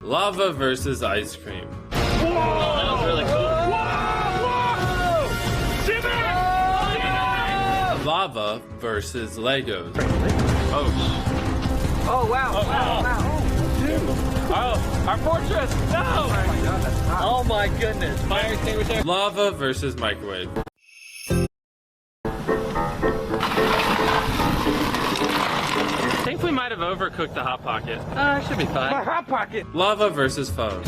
Lava versus ice cream. Whoa! That was really cool. Whoa! Lava versus Legos. Oh wow! Oh, wow! Oh, our fortress! No! Oh my god, that's hot. Oh my goodness! Fire extinguisher. Lava versus microwave. I think we might have overcooked the Hot Pocket. It should be fine. My hot pocket. Lava versus phone.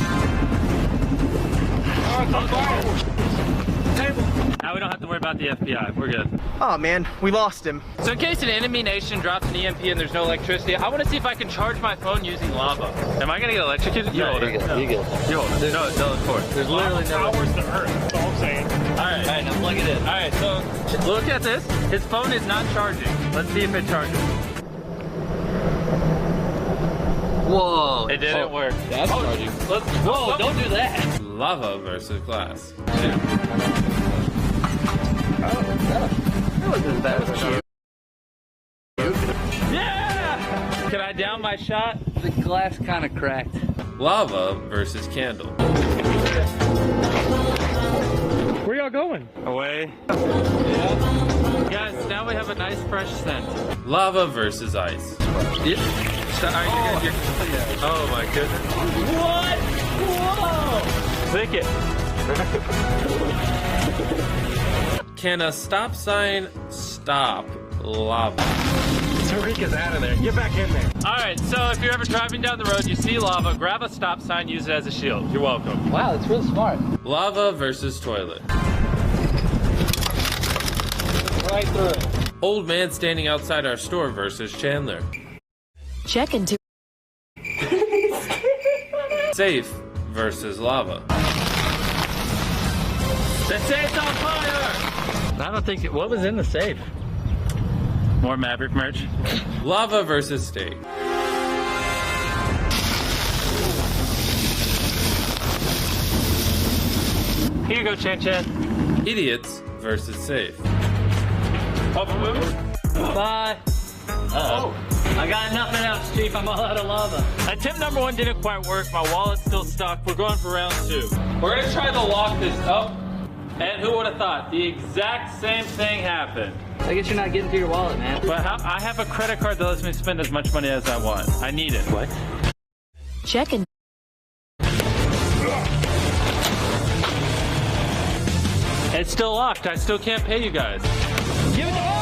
Now we don't have to worry about the FBI. We're good. Oh man, we lost him. So in case an enemy nation drops an EMP and there's no electricity, I want to see if I can charge my phone using lava. Am I gonna get electrocuted? You hold it. You get it. You hold it. No, of course. There's literally no. Powers the earth. That's all I'm saying. Alright. Alright, now plug it in. Alright, so look at this. His phone is not charging. Let's see if it charges. Whoa. It didn't work. That's charging. Whoa, don't do that. Lava versus glass. That wasn't as bad as Yeah! Can I down my shot? the glass kind of cracked. Lava versus candle. Where y'all going? Away. Yeah. Guys, now we have a nice fresh scent. Lava versus ice. Yeah. Oh my goodness. What? Whoa! Thicket. Can a stop sign stop lava? Tarika's out of there. Get back in there. Alright, so if you're ever driving down the road, you see lava, grab a stop sign, use it as a shield. You're welcome. Wow, that's real smart. Lava versus toilet. Right through it. Old man standing outside our store versus Chandler. Check into Safe versus lava. The safe's on fire! I don't think what was in the safe? More Maverick merch. Lava versus steak. Here you go, Chan Chan. Idiots versus safe. Bye. Oh. I got nothing else, Chief. I'm all out of lava. Attempt number 1 didn't quite work. My wallet's still stuck. We're going for round 2. We're gonna try to lock this up. And who would have thought? The exact same thing happened. I guess you're not getting to your wallet, man. But I have a credit card that lets me spend as much money as I want. I need it. What? check in. It's still locked. I still can't pay you guys. Give it to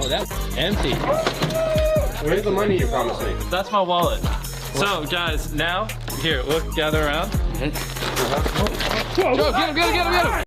Oh, that's empty. Where's the money you promised me? That's my wallet. So, guys, now, here, look, gather around. Go, get him, get him, get him, get him!